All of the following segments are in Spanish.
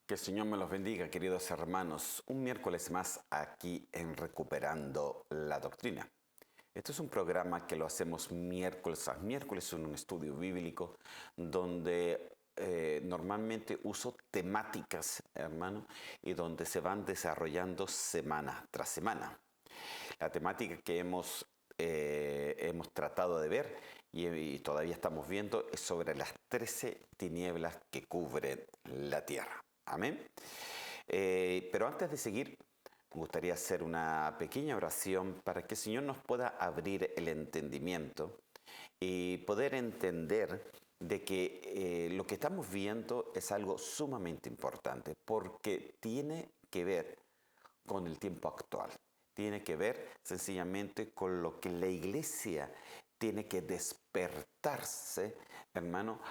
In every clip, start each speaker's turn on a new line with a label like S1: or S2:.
S1: Que el Señor me los bendiga, queridos hermanos. Un miércoles más aquí en Recuperando la Doctrina. Este es un programa que lo hacemos miércoles a miércoles en un estudio bíblico donde normalmente uso temáticas, hermano, y donde se van desarrollando semana tras semana. La temática que hemos tratado de ver y todavía estamos viendo es sobre las 13 tinieblas que cubren la tierra. Amén. Pero antes de seguir, me gustaría hacer una pequeña oración para que el Señor nos pueda abrir el entendimiento y poder entender de que lo que estamos viendo es algo sumamente importante porque tiene que ver con el tiempo actual. Tiene que ver sencillamente con lo que la iglesia tiene que despertarse, hermano,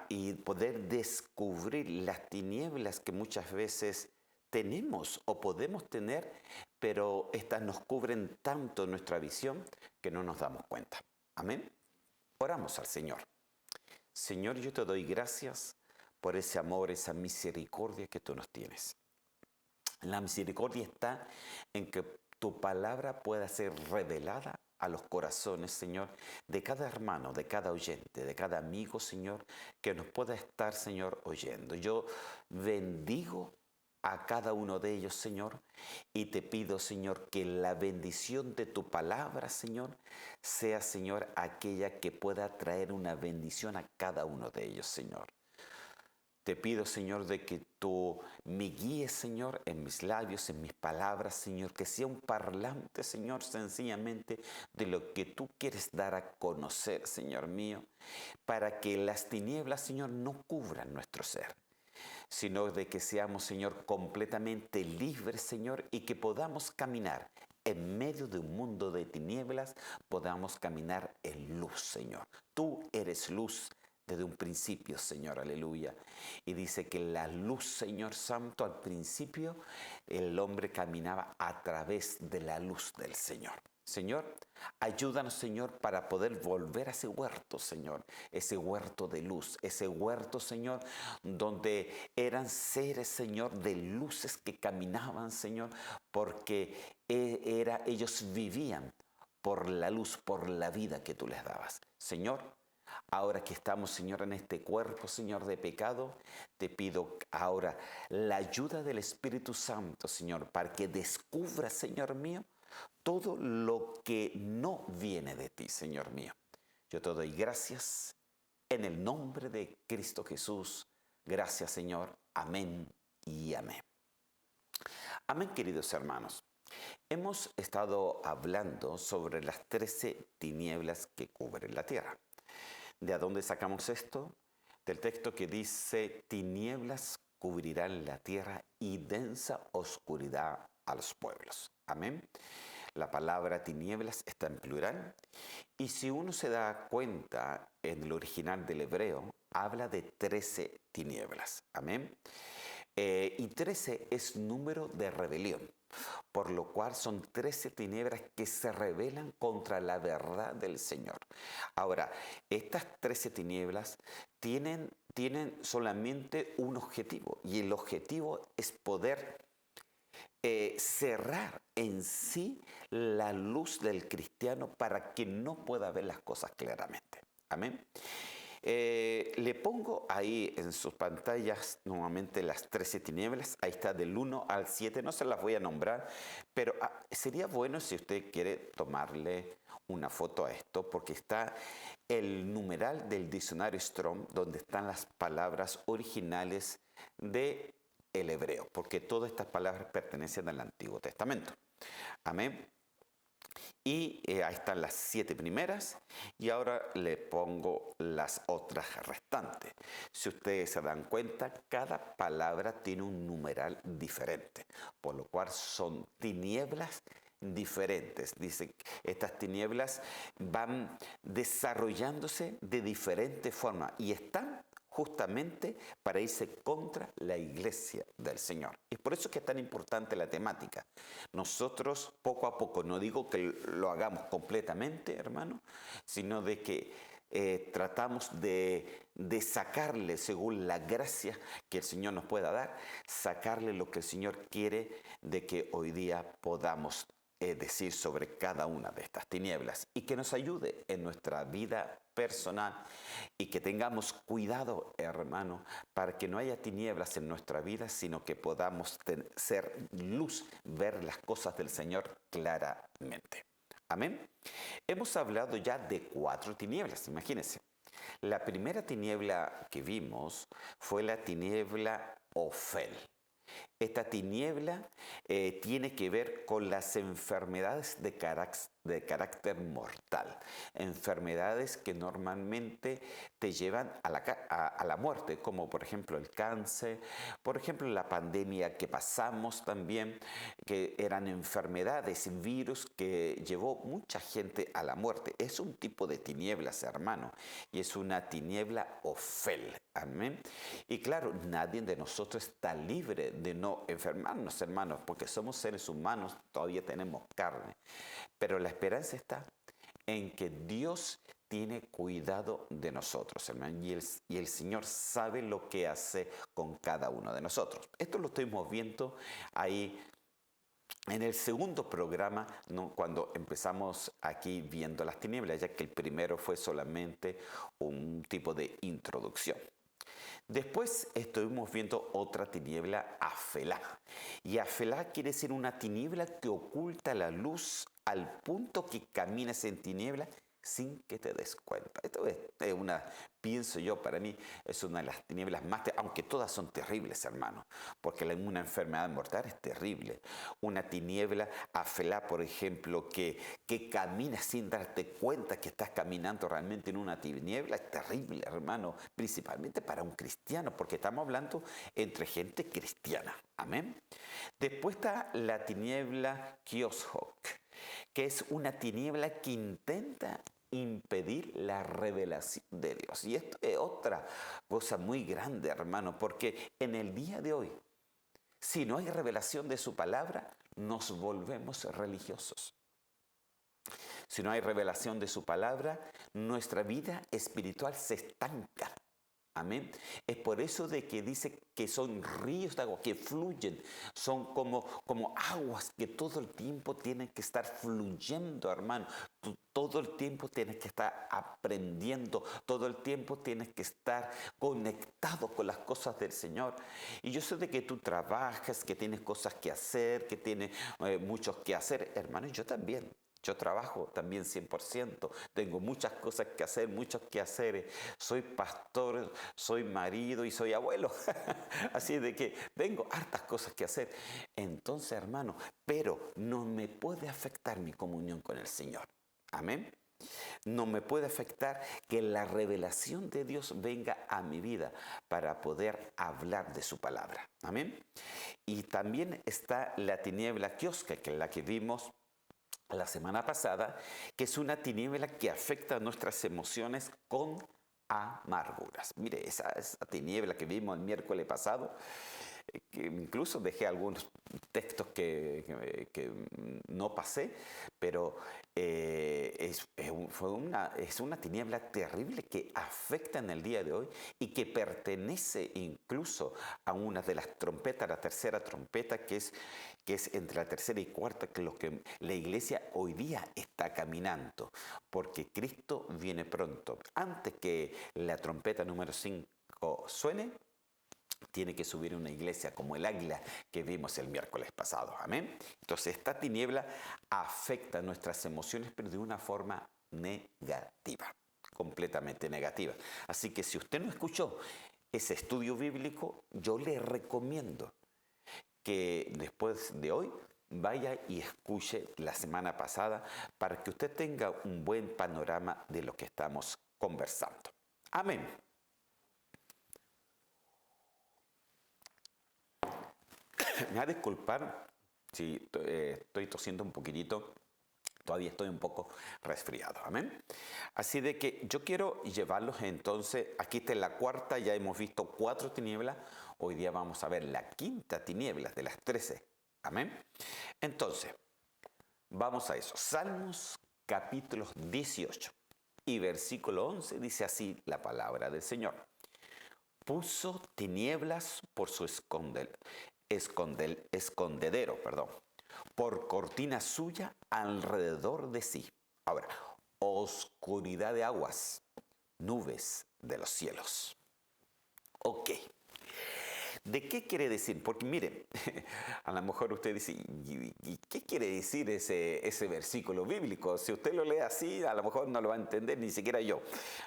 S1: y poder descubrir las tinieblas que muchas veces tenemos o podemos tener, pero estas nos cubren tanto nuestra visión que no nos damos cuenta. Amén. Oramos al Señor. Señor, yo te doy gracias por ese amor, esa misericordia que tú nos tienes. La misericordia está en que tu palabra pueda ser revelada a los corazones, Señor, de cada hermano, de cada oyente, de cada amigo, Señor, que nos pueda estar, Señor, oyendo. Yo bendigo a cada uno de ellos, Señor, y te pido, Señor, que la bendición de tu palabra, Señor, sea, Señor, aquella que pueda traer una bendición a cada uno de ellos, Señor. Te pido, Señor, de que tú me guíes, Señor, en mis labios, en mis palabras, Señor, que sea un parlante, Señor, sencillamente de lo que tú quieres dar a conocer, Señor mío, para que las tinieblas, Señor, no cubran nuestro ser, sino de que seamos, Señor, completamente libres, Señor, y que podamos caminar en medio de un mundo de tinieblas, podamos caminar en luz, Señor. Tú eres luz desde un principio, Señor, aleluya. Y dice que la luz, Señor Santo, al principio el hombre caminaba a través de la luz del Señor. Señor, ayúdanos, Señor, para poder volver a ese huerto, Señor, ese huerto de luz, ese huerto, Señor, donde eran seres, Señor, de luces que caminaban, Señor, porque ellos vivían por la luz, por la vida que tú les dabas. Señor, ahora que estamos, Señor, en este cuerpo, Señor, de pecado, te pido ahora la ayuda del Espíritu Santo, Señor, para que descubra, Señor mío, todo lo que no viene de ti, Señor mío. Yo te doy gracias en el nombre de Cristo Jesús. Gracias, Señor. Amén y amén. Amén, queridos hermanos. Hemos estado hablando sobre las 13 tinieblas que cubren la tierra. ¿De dónde sacamos esto? Del texto que dice: tinieblas cubrirán la tierra y densa oscuridad a los pueblos. Amén. La palabra tinieblas está en plural y si uno se da cuenta en el original del hebreo, habla de 13 tinieblas. Amén. Y 13 es número de rebelión, por lo cual son 13 tinieblas que se rebelan contra la verdad del Señor. Ahora, estas 13 tinieblas tienen solamente un objetivo, y el objetivo es poder cerrar en sí la luz del cristiano para que no pueda ver las cosas claramente. Amén. Le pongo ahí en sus pantallas nuevamente las 13 tinieblas. Ahí está del 1 al 7. No se las voy a nombrar, pero sería bueno si usted quiere tomarle una foto a esto, porque está el numeral del diccionario Strong, donde están las palabras originales del hebreo, porque todas estas palabras pertenecen al Antiguo Testamento. Amén. Y ahí están las 7 primeras y ahora le pongo las otras restantes. Si ustedes se dan cuenta, cada palabra tiene un numeral diferente, por lo cual son tinieblas diferentes. Dice, estas tinieblas van desarrollándose de diferente forma y están justamente para irse contra la iglesia del Señor. Es por eso que es tan importante la temática. Nosotros poco a poco, no digo que lo hagamos completamente, hermano, sino de que tratamos de sacarle, según la gracia que el Señor nos pueda dar, sacarle lo que el Señor quiere de que hoy día podamos decir sobre cada una de estas tinieblas y que nos ayude en nuestra vida personal y que tengamos cuidado, hermano, para que no haya tinieblas en nuestra vida, sino que podamos ser luz, ver las cosas del Señor claramente. Amén. Hemos hablado ya de 4 tinieblas, imagínense. La primera tiniebla que vimos fue la tiniebla Ofel. Esta tiniebla tiene que ver con las enfermedades de carácter mortal, enfermedades que normalmente te llevan a la muerte, como por ejemplo el cáncer, por ejemplo la pandemia que pasamos también, que eran enfermedades, virus que llevó mucha gente a la muerte. Es un tipo de tinieblas, hermano, y es una tiniebla Ofel. Amén. Y claro, nadie de nosotros está libre de no enfermarnos, hermanos, porque somos seres humanos, todavía tenemos carne. Pero la esperanza está en que Dios tiene cuidado de nosotros, hermano, y el Señor sabe lo que hace con cada uno de nosotros. Esto lo estuvimos viendo ahí en el segundo programa, ¿no?, cuando empezamos aquí viendo las tinieblas, ya que el primero fue solamente un tipo de introducción. Después estuvimos viendo otra tiniebla, Afelá. Y Afelá quiere decir una tiniebla que oculta la luz al punto que caminas en tiniebla sin que te des cuenta. Esto es una, pienso yo, para mí, es una de las tinieblas más, aunque todas son terribles, hermano, porque una enfermedad mortal es terrible. Una tiniebla, Afelá, por ejemplo, que caminas sin darte cuenta que estás caminando realmente en una tiniebla, es terrible, hermano, principalmente para un cristiano, porque estamos hablando entre gente cristiana. Amén. Después está la tiniebla Kioshok, que es una tiniebla que intenta impedir la revelación de Dios. Y esto es otra cosa muy grande, hermano, porque en el día de hoy, si no hay revelación de su palabra, nos volvemos religiosos. Si no hay revelación de su palabra, nuestra vida espiritual se estanca. Amén. Es por eso de que dice que son ríos de agua que fluyen, son como aguas que todo el tiempo tienen que estar fluyendo, hermano. Tú todo el tiempo tienes que estar aprendiendo, todo el tiempo tienes que estar conectado con las cosas del Señor. Y yo sé de que tú trabajas, que tienes cosas que hacer, que tienes muchos que hacer, hermano, y yo también. Yo trabajo también 100%, tengo muchas cosas que hacer, muchos quehaceres. Soy pastor, soy marido y soy abuelo. Así de que tengo hartas cosas que hacer. Entonces, hermano, pero no me puede afectar mi comunión con el Señor. Amén. No me puede afectar que la revelación de Dios venga a mi vida para poder hablar de su palabra. Amén. Y también está la tiniebla quiosca, que es la que vimos la semana pasada, que es una tiniebla que afecta a nuestras emociones con amarguras. Mire, esa tiniebla que vimos el miércoles pasado, que incluso dejé algunos textos que no pasé, pero es una tiniebla terrible que afecta en el día de hoy y que pertenece incluso a una de las trompetas, la tercera trompeta, que es entre la tercera y cuarta, que es lo que la iglesia hoy día está caminando, porque Cristo viene pronto. Antes que la trompeta número 5 suene, tiene que subir una iglesia como el águila que vimos el miércoles pasado. Amén. Entonces esta tiniebla afecta nuestras emociones, pero de una forma negativa, completamente negativa. Así que si usted no escuchó ese estudio bíblico, yo le recomiendo que después de hoy vaya y escuche la semana pasada para que usted tenga un buen panorama de lo que estamos conversando. Amén. Me va a disculpar si estoy tosiendo un poquitito, todavía estoy un poco resfriado, amén. Así de que yo quiero llevarlos entonces, aquí está la cuarta, ya hemos visto 4 tinieblas, hoy día vamos a ver la quinta tiniebla de las 13, amén. Entonces, vamos a eso, Salmos capítulo 18. Y versículo 11 dice así la palabra del Señor. Puso tinieblas por su escondedero, por cortina suya alrededor de sí. Ahora, oscuridad de aguas, nubes de los cielos. Ok. ¿De qué quiere decir? Porque mire, a lo mejor usted dice, ¿y qué quiere decir ese versículo bíblico? Si usted lo lee así, a lo mejor no lo va a entender ni siquiera yo,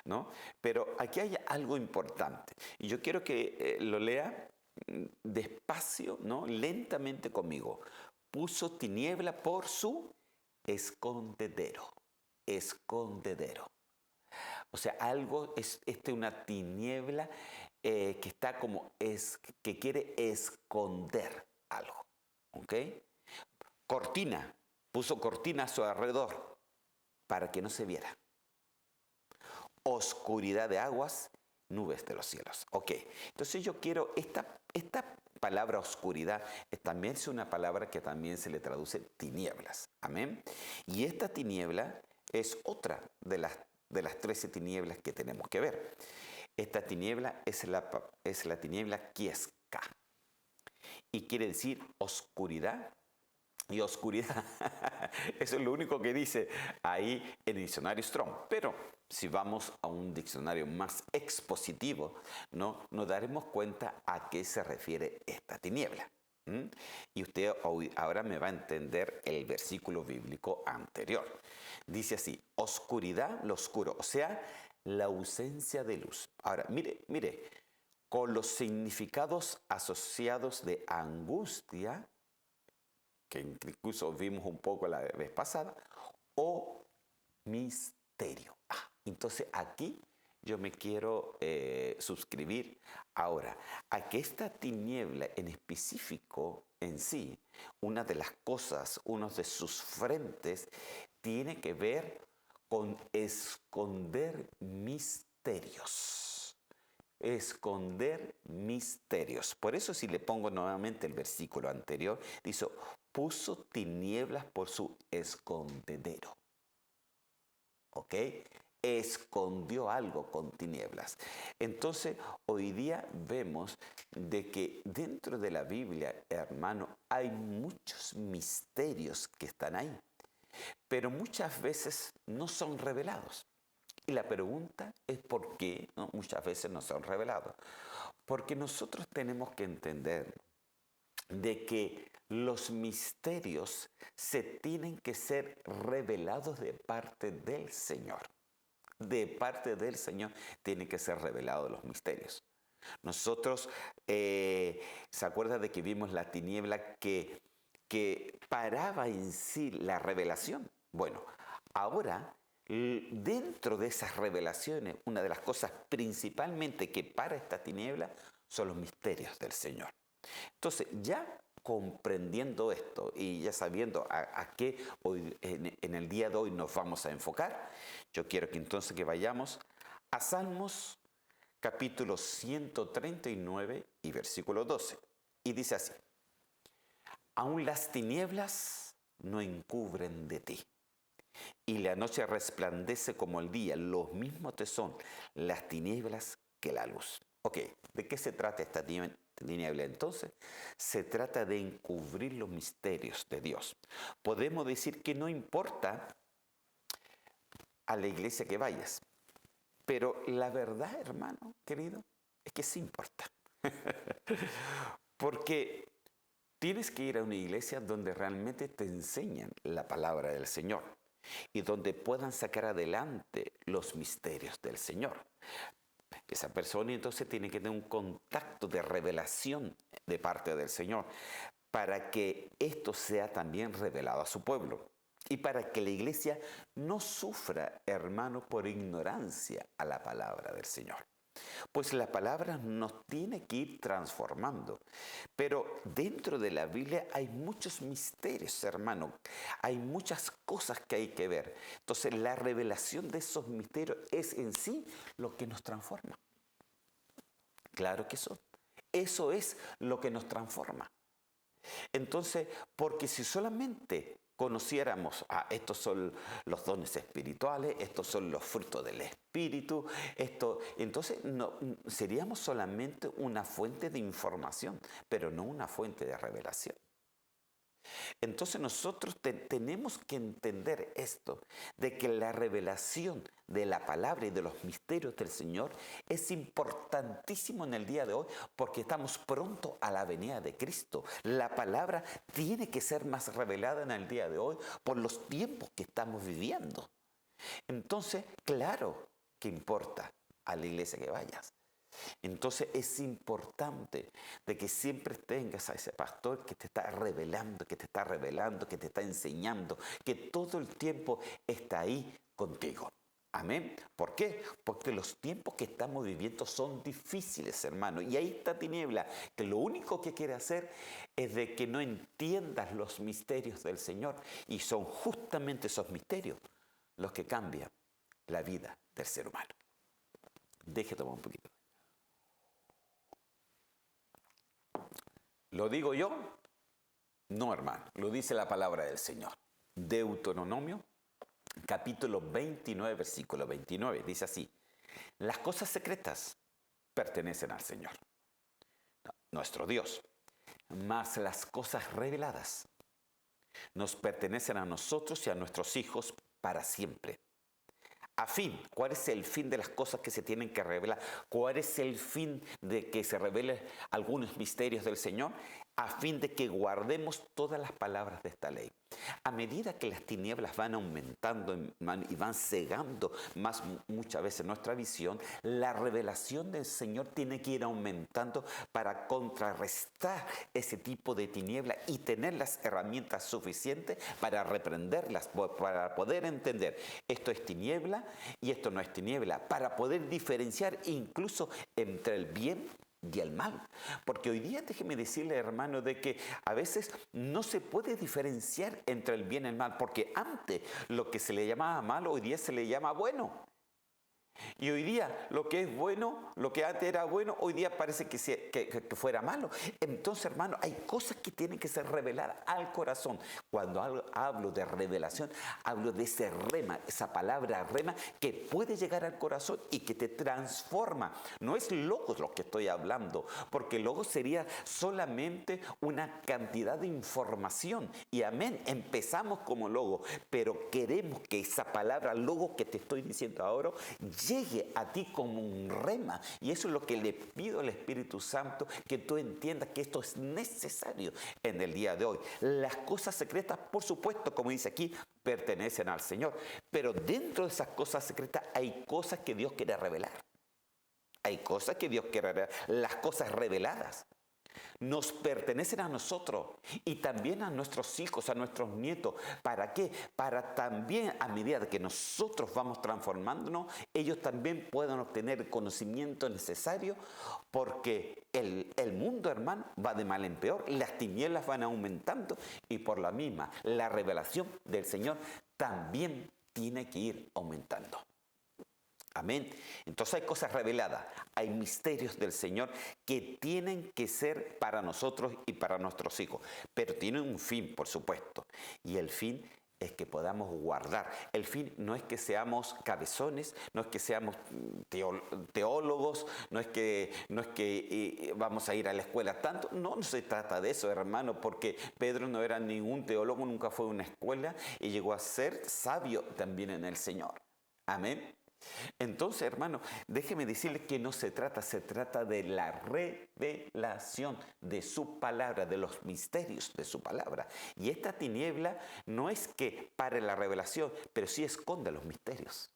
S1: ¿no? Pero aquí hay algo importante. Y yo quiero que lo lea despacio, ¿no? Lentamente conmigo. Puso tiniebla por su escondedero. Escondedero. O sea, algo es una tiniebla que está que quiere esconder algo. ¿Ok? Cortina. Puso cortina a su alrededor para que no se viera. Oscuridad de aguas, nubes de los cielos. Ok. Entonces yo quiero esta palabra oscuridad también es una palabra que también se le traduce tinieblas. Amén. Y esta tiniebla es otra de las 13 tinieblas que tenemos que ver. Esta tiniebla es la tiniebla quiesca. Y quiere decir oscuridad. Y oscuridad, eso es lo único que dice ahí en el diccionario Strong. Pero si vamos a un diccionario más expositivo, ¿no? Nos daremos cuenta a qué se refiere esta tiniebla. Y usted ahora me va a entender el versículo bíblico anterior. Dice así, oscuridad, lo oscuro, o sea, la ausencia de luz. Ahora, mire, con los significados asociados de angustia, que incluso vimos un poco la vez pasada, o misterio. Entonces aquí yo me quiero suscribir ahora a que esta tiniebla en específico en sí, una de las cosas, uno de sus frentes, tiene que ver con esconder misterios. Esconder misterios. Por eso si le pongo nuevamente el versículo anterior, dice, puso tinieblas por su escondedero. ¿Ok? Escondió algo con tinieblas. Entonces, hoy día vemos de que dentro de la Biblia, hermano, hay muchos misterios que están ahí, pero muchas veces no son revelados. Y la pregunta es por qué muchas veces no son revelados. Porque nosotros tenemos que entender de que los misterios se tienen que ser revelados de parte del Señor. De parte del Señor tienen que ser revelados los misterios. Nosotros, ¿se acuerda de que vimos la tiniebla que paraba en sí la revelación? Bueno, ahora, dentro de esas revelaciones, una de las cosas principalmente que para esta tiniebla son los misterios del Señor. Entonces, ya comprendiendo esto y ya sabiendo a qué hoy, en el día de hoy nos vamos a enfocar, yo quiero que entonces que vayamos a Salmos capítulo 139 y versículo 12. Y dice así, aún las tinieblas no encubren de ti, y la noche resplandece como el día, los mismos te son las tinieblas que la luz. Ok, ¿de qué se trata esta tiniebla entonces? Se trata de encubrir los misterios de Dios. Podemos decir que no importa a la iglesia que vayas, pero la verdad, hermano, querido, es que sí importa. Porque tienes que ir a una iglesia donde realmente te enseñan la palabra del Señor y donde puedan sacar adelante los misterios del Señor. Esa persona entonces tiene que tener un contacto de revelación de parte del Señor para que esto sea también revelado a su pueblo y para que la iglesia no sufra, hermano, por ignorancia a la palabra del Señor. Pues la palabra nos tiene que ir transformando. Pero dentro de la Biblia hay muchos misterios, hermano. Hay muchas cosas que hay que ver. Entonces la revelación de esos misterios es en sí lo que nos transforma. Claro que eso. Eso es lo que nos transforma. Entonces, porque si solamente conociéramos, estos son los dones espirituales, estos son los frutos del Espíritu, entonces seríamos solamente una fuente de información, pero no una fuente de revelación. Entonces nosotros tenemos que entender esto, de que la revelación de la palabra y de los misterios del Señor es importantísimo en el día de hoy porque estamos pronto a la venida de Cristo. La palabra tiene que ser más revelada en el día de hoy por los tiempos que estamos viviendo. Entonces, claro que importa a la iglesia que vayas. Entonces es importante de que siempre tengas a ese pastor que te está revelando, que te está enseñando, que todo el tiempo está ahí contigo. Amén. ¿Por qué? Porque los tiempos que estamos viviendo son difíciles, hermano. Y ahí está tiniebla, que lo único que quiere hacer es de que no entiendas los misterios del Señor. Y son justamente esos misterios los que cambian la vida del ser humano. Deje tomar un poquito. ¿Lo digo yo? No, hermano. Lo dice la palabra del Señor. Deuteronomio, capítulo 29, versículo 29. Dice así: las cosas secretas pertenecen al Señor, nuestro Dios. Mas las cosas reveladas nos pertenecen a nosotros y a nuestros hijos para siempre. A fin, ¿cuál es el fin de las cosas que se tienen que revelar? ¿Cuál es el fin de que se revelen algunos misterios del Señor? A fin de que guardemos todas las palabras de esta ley. A medida que las tinieblas van aumentando y van cegando muchas veces nuestra visión, la revelación del Señor tiene que ir aumentando para contrarrestar ese tipo de tinieblas y tener las herramientas suficientes para reprenderlas, para poder entender esto es tiniebla y esto no es tiniebla, para poder diferenciar incluso entre el bien y el mal. Porque hoy día déjeme decirle, hermano, de que a veces no se puede diferenciar entre el bien y el mal, porque antes lo que se le llamaba malo, hoy día se le llama bueno. Y hoy día lo que es bueno, lo que antes era bueno, hoy día parece que fuera malo. Entonces, hermano, hay cosas que tienen que ser reveladas al corazón. Cuando hablo de revelación, hablo de ese rema, esa palabra rema que puede llegar al corazón y que te transforma. No es logos lo que estoy hablando, porque logos sería solamente una cantidad de información. Y amén, empezamos como logo, pero queremos que esa palabra logo que te estoy diciendo ahora llegue a ti como un rema. Y eso es lo que le pido al Espíritu Santo, que tú entiendas que esto es necesario en el día de hoy. Las cosas secretas, por supuesto, como dice aquí, pertenecen al Señor. Pero dentro de esas cosas secretas hay cosas que Dios quiere revelar. Hay cosas que Dios quiere revelar. Las cosas reveladas nos pertenecen a nosotros y también a nuestros hijos, a nuestros nietos. ¿Para qué? Para también, a medida que nosotros vamos transformándonos, ellos también puedan obtener el conocimiento necesario, porque el mundo, hermano, va de mal en peor, las tinieblas van aumentando y por la misma, la revelación del Señor también tiene que ir aumentando. Amén. Entonces hay cosas reveladas, hay misterios del Señor que tienen que ser para nosotros y para nuestros hijos, pero tienen un fin, por supuesto, y el fin es que podamos guardar. El fin no es que seamos cabezones, no es que seamos teólogos, no es que vamos a ir a la escuela tanto. No se trata de eso, hermano, porque Pedro no era ningún teólogo, nunca fue a una escuela y llegó a ser sabio también en el Señor. Amén. Entonces, hermano, déjeme decirle que no se trata de la revelación de su palabra, de los misterios de su palabra. Y esta tiniebla no es que pare la revelación, pero sí esconde los misterios.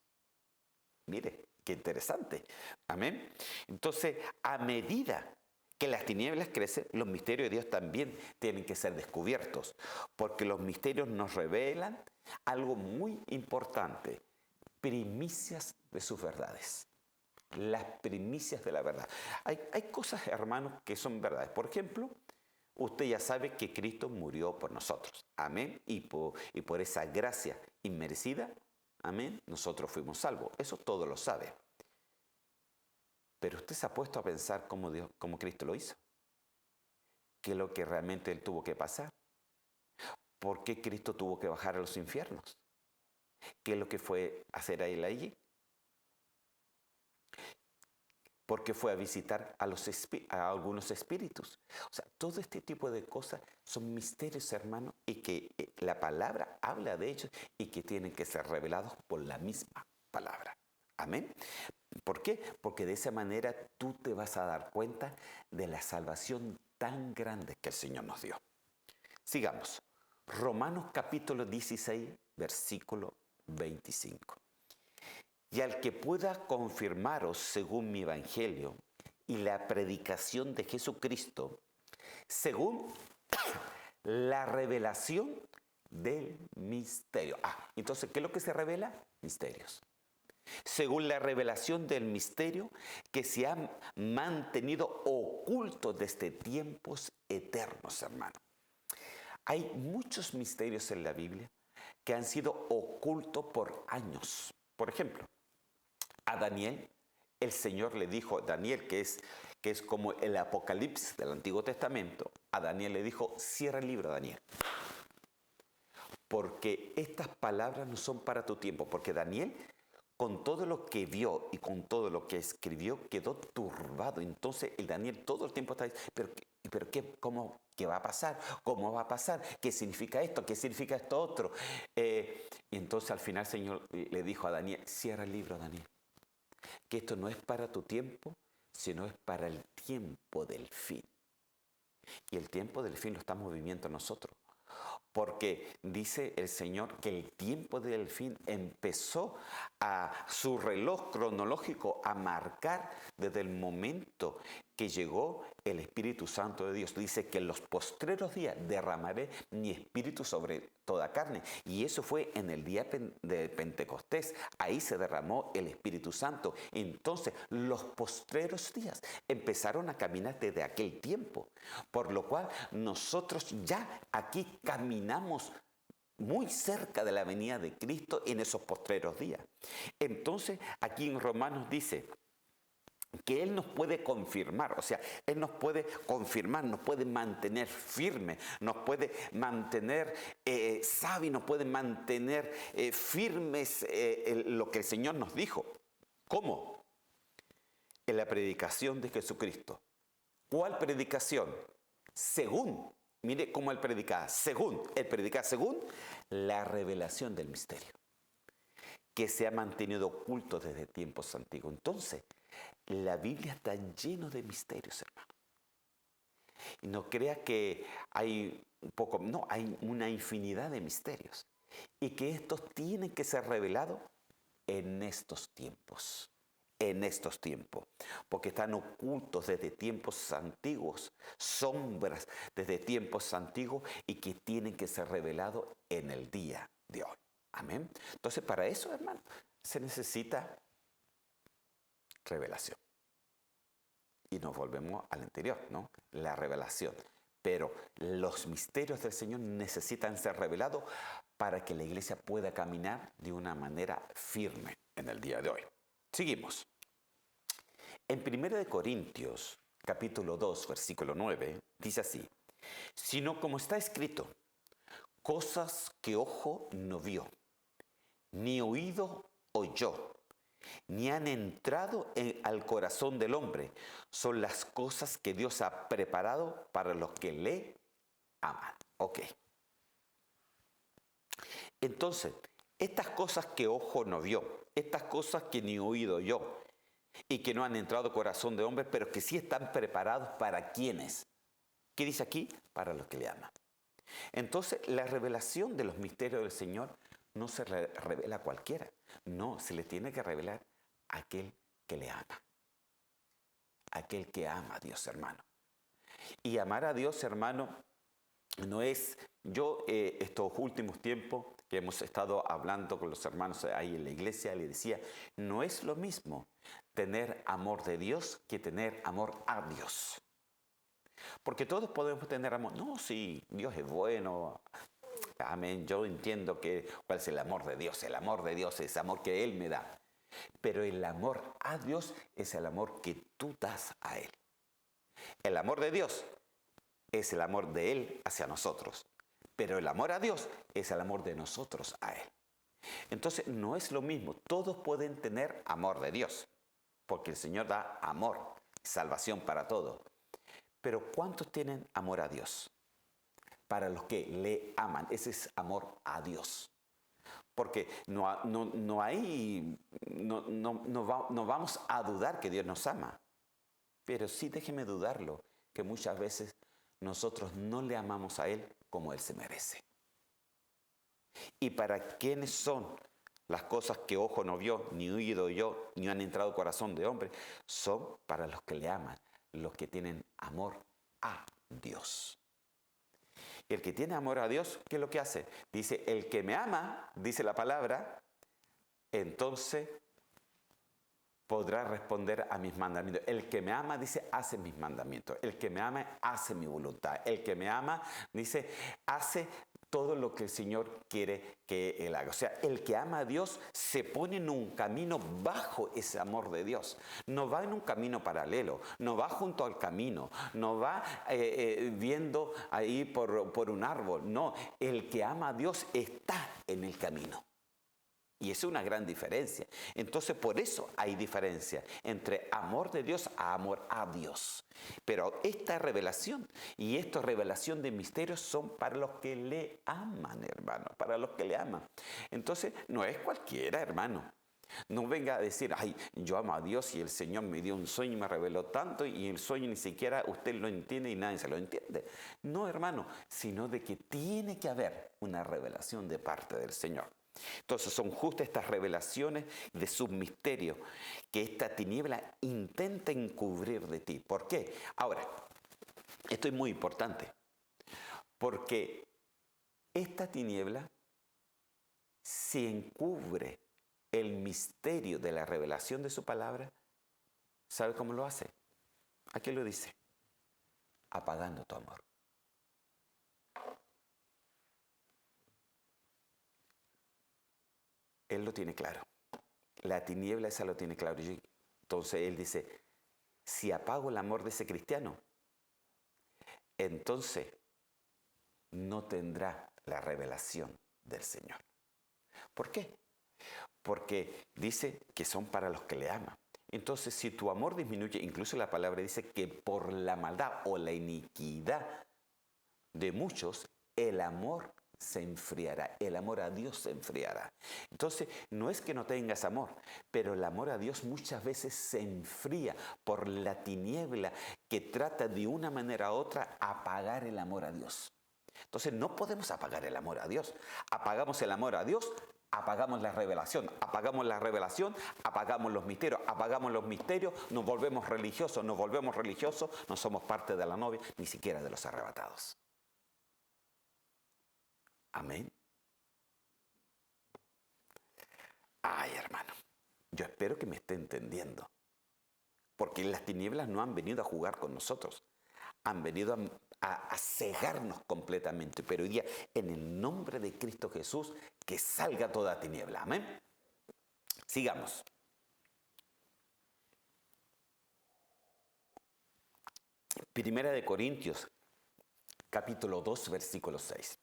S1: Mire, qué interesante. Amén. Entonces, a medida que las tinieblas crecen, los misterios de Dios también tienen que ser descubiertos, porque los misterios nos revelan algo muy importante: primicias de sus verdades. Las primicias de la verdad. Hay cosas, hermanos, que son verdades. Por ejemplo, usted ya sabe que Cristo murió por nosotros. Amén. Y por esa gracia inmerecida, amén, nosotros fuimos salvos. Eso todo lo sabe. Pero usted se ha puesto a pensar cómo Cristo lo hizo. ¿Qué es lo que realmente Él tuvo que pasar? ¿por qué Cristo tuvo que bajar a los infiernos? ¿Qué es lo que fue a hacer a él allí? Porque fue a visitar a algunos espíritus. O sea, todo este tipo de cosas son misterios, hermano, y que la palabra habla de ellos y que tienen que ser revelados por la misma palabra. Amén. ¿Por qué? Porque de esa manera tú te vas a dar cuenta de la salvación tan grande que el Señor nos dio. Sigamos. Romanos capítulo 16, versículo 25. Y al que pueda confirmaros según mi evangelio y la predicación de Jesucristo, según la revelación del misterio. Entonces, ¿qué es lo que se revela? Misterios. Según la revelación del misterio que se ha mantenido oculto desde tiempos eternos, hermano. Hay muchos misterios en la Biblia que han sido ocultos por años. Por ejemplo, a Daniel, el Señor le dijo, Daniel, que es como el Apocalipsis del Antiguo Testamento, a Daniel le dijo, cierra el libro, Daniel. Porque estas palabras no son para tu tiempo, porque Daniel, con todo lo que vio y con todo lo que escribió, quedó turbado. Entonces el Daniel todo el tiempo está diciendo, pero ¿qué va a pasar? ¿Cómo va a pasar? ¿Qué significa esto? ¿Qué significa esto otro? Y entonces al final el Señor le dijo a Daniel, cierra el libro, Daniel. Que esto no es para tu tiempo, sino es para el tiempo del fin. Y el tiempo del fin lo estamos viviendo nosotros. Porque dice el Señor que el tiempo del fin empezó a su reloj cronológico a marcar desde el momento que llegó el Espíritu Santo de Dios. Dice que en los postreros días derramaré mi espíritu sobre toda carne. Y eso fue en el día de Pentecostés. Ahí se derramó el Espíritu Santo. Entonces, los postreros días empezaron a caminar desde aquel tiempo. Por lo cual, nosotros ya aquí caminamos muy cerca de la venida de Cristo en esos postreros días. Entonces, aquí en Romanos dice que Él nos puede confirmar, o sea, Él nos puede confirmar, nos puede mantener firme, nos puede mantener sabios, nos puede mantener firmes lo que el Señor nos dijo. ¿Cómo? En la predicación de Jesucristo. ¿Cuál predicación? Según, mire cómo Él predicaba, según la revelación del misterio, que se ha mantenido oculto desde tiempos antiguos. Entonces, la Biblia está llena de misterios, hermano. Y no crea que hay hay una infinidad de misterios. Y que estos tienen que ser revelados en estos tiempos. En estos tiempos. Porque están ocultos desde tiempos antiguos. Sombras desde tiempos antiguos y que tienen que ser revelados en el día de hoy. Amén. Entonces, para eso, hermano, se necesita revelación. Y nos volvemos al anterior, ¿no? La revelación. Pero los misterios del Señor necesitan ser revelados para que la iglesia pueda caminar de una manera firme en el día de hoy. Seguimos. En 1 Corintios, capítulo 2, versículo 9, dice así: sino como está escrito, cosas que ojo no vio, ni oído oyó, ni han entrado al corazón del hombre, son las cosas que Dios ha preparado para los que le aman. Ok. Entonces, estas cosas que ojo no vio, estas cosas que ni oído oyó, y que no han entrado al corazón de hombre, pero que sí están preparados para quienes. ¿Qué dice aquí? Para los que le aman. Entonces, la revelación de los misterios del Señor no se revela a cualquiera. No, se le tiene que revelar a aquel que le ama. Aquel que ama a Dios, hermano. Y amar a Dios, hermano, no es... Yo estos últimos tiempos que hemos estado hablando con los hermanos ahí en la iglesia, le decía, no es lo mismo tener amor de Dios que tener amor a Dios. Porque todos podemos tener amor. No, sí, Dios es bueno. Amén. Yo entiendo cuál es el amor de Dios. El amor de Dios es el amor que Él me da. Pero el amor a Dios es el amor que tú das a Él. El amor de Dios es el amor de Él hacia nosotros. Pero el amor a Dios es el amor de nosotros a Él. Entonces no es lo mismo. Todos pueden tener amor de Dios, porque el Señor da amor, salvación para todos. Pero ¿cuántos tienen amor a Dios? Para los que le aman. Ese es amor a Dios. Porque no vamos a dudar que Dios nos ama. Pero sí déjeme dudarlo, que muchas veces nosotros no le amamos a Él como Él se merece. ¿Y para quiénes son las cosas que ojo no vio, ni oído yo, ni han entrado al corazón de hombre? Son para los que le aman, los que tienen amor a Dios. Y el que tiene amor a Dios, ¿qué es lo que hace? Dice, el que me ama, dice la palabra, entonces podrá responder a mis mandamientos. El que me ama, dice, hace mis mandamientos. El que me ama, hace mi voluntad. El que me ama, dice, hace todo lo que el Señor quiere que Él haga. O sea, el que ama a Dios se pone en un camino bajo ese amor de Dios. No va en un camino paralelo, no va junto al camino, no va viendo ahí por un árbol. No, el que ama a Dios está en el camino. Y es una gran diferencia. Entonces, por eso hay diferencia entre amor de Dios a amor a Dios. Pero esta revelación y esta revelación de misterios son para los que le aman, hermano, para los que le aman. Entonces, no es cualquiera, hermano. No venga a decir, ay, yo amo a Dios y el Señor me dio un sueño y me reveló tanto y el sueño ni siquiera usted lo entiende y nadie se lo entiende. No, hermano, sino de que tiene que haber una revelación de parte del Señor. Entonces son justas estas revelaciones de sus misterios que esta tiniebla intenta encubrir de ti. ¿Por qué? Ahora, esto es muy importante, porque esta tiniebla, si encubre el misterio de la revelación de su palabra, ¿sabe cómo lo hace? Aquí lo dice, apagando tu amor. Él lo tiene claro. La tiniebla esa lo tiene claro. Entonces él dice, si apago el amor de ese cristiano, entonces no tendrá la revelación del Señor. ¿Por qué? Porque dice que son para los que le aman. Entonces, si tu amor disminuye, incluso la palabra dice que por la maldad o la iniquidad de muchos, el amor se enfriará, el amor a Dios se enfriará. Entonces, no es que no tengas amor, pero el amor a Dios muchas veces se enfría por la tiniebla que trata de una manera u otra apagar el amor a Dios. Entonces, no podemos apagar el amor a Dios. Apagamos el amor a Dios, apagamos la revelación, apagamos los misterios, nos volvemos religiosos, no somos parte de la novia, ni siquiera de los arrebatados. Amén. Ay, hermano, yo espero que me esté entendiendo. Porque las tinieblas no han venido a jugar con nosotros. Han venido a cegarnos completamente. Pero hoy día, en el nombre de Cristo Jesús, que salga toda tiniebla. Amén. Sigamos. Primera de Corintios, capítulo 2, versículo 6.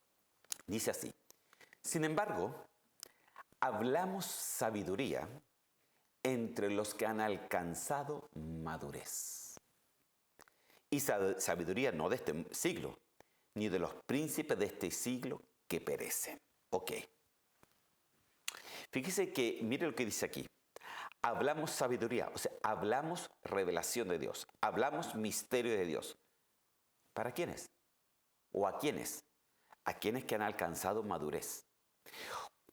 S1: Dice así, sin embargo, hablamos sabiduría entre los que han alcanzado madurez. Y sabiduría no de este siglo, ni de los príncipes de este siglo que perecen. Ok. Fíjese que, mire lo que dice aquí. Hablamos sabiduría, o sea, hablamos revelación de Dios, hablamos misterio de Dios. ¿Para quiénes? ¿O a quiénes? A quienes que han alcanzado madurez.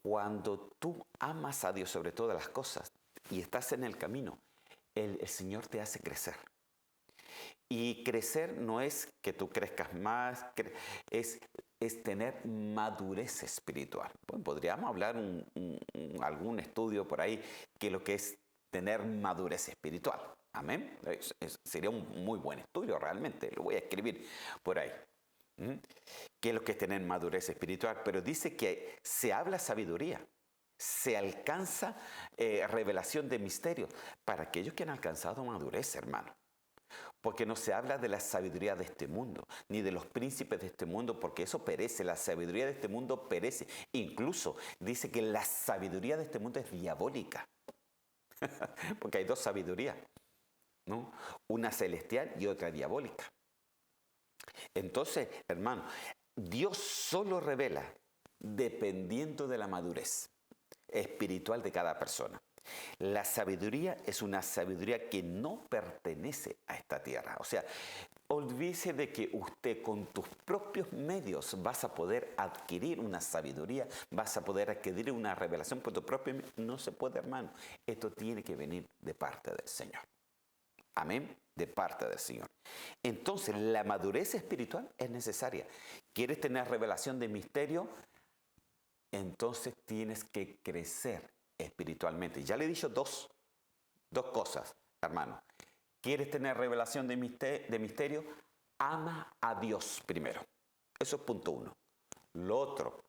S1: Cuando tú amas a Dios sobre todas las cosas y estás en el camino, el Señor te hace crecer. Y crecer no es que tú crezcas más, es tener madurez espiritual. Bueno, podríamos hablar algún estudio por ahí que lo que es tener madurez espiritual. Amén. Sería un muy buen estudio realmente. Lo voy a escribir por ahí. ¿Qué es lo que es tener madurez espiritual? Pero dice que se habla sabiduría, se alcanza revelación de misterio para aquellos que han alcanzado madurez, hermano. Porque no se habla de la sabiduría de este mundo, ni de los príncipes de este mundo, porque eso perece, la sabiduría de este mundo perece. Incluso dice que la sabiduría de este mundo es diabólica, porque hay dos sabidurías, ¿no? Una celestial y otra diabólica. Entonces, hermano, Dios solo revela dependiendo de la madurez espiritual de cada persona. La sabiduría es una sabiduría que no pertenece a esta tierra. O sea, olvídese de que usted con tus propios medios vas a poder adquirir una sabiduría, vas a poder adquirir una revelación por tu propio medio. No se puede, hermano. Esto tiene que venir de parte del Señor. Amén, de parte del Señor. Entonces, la madurez espiritual es necesaria. ¿Quieres tener revelación de misterio? Entonces tienes que crecer espiritualmente. Ya le he dicho dos cosas, hermano. ¿Quieres tener revelación de misterio? Ama a Dios primero. Eso es punto uno. Lo otro,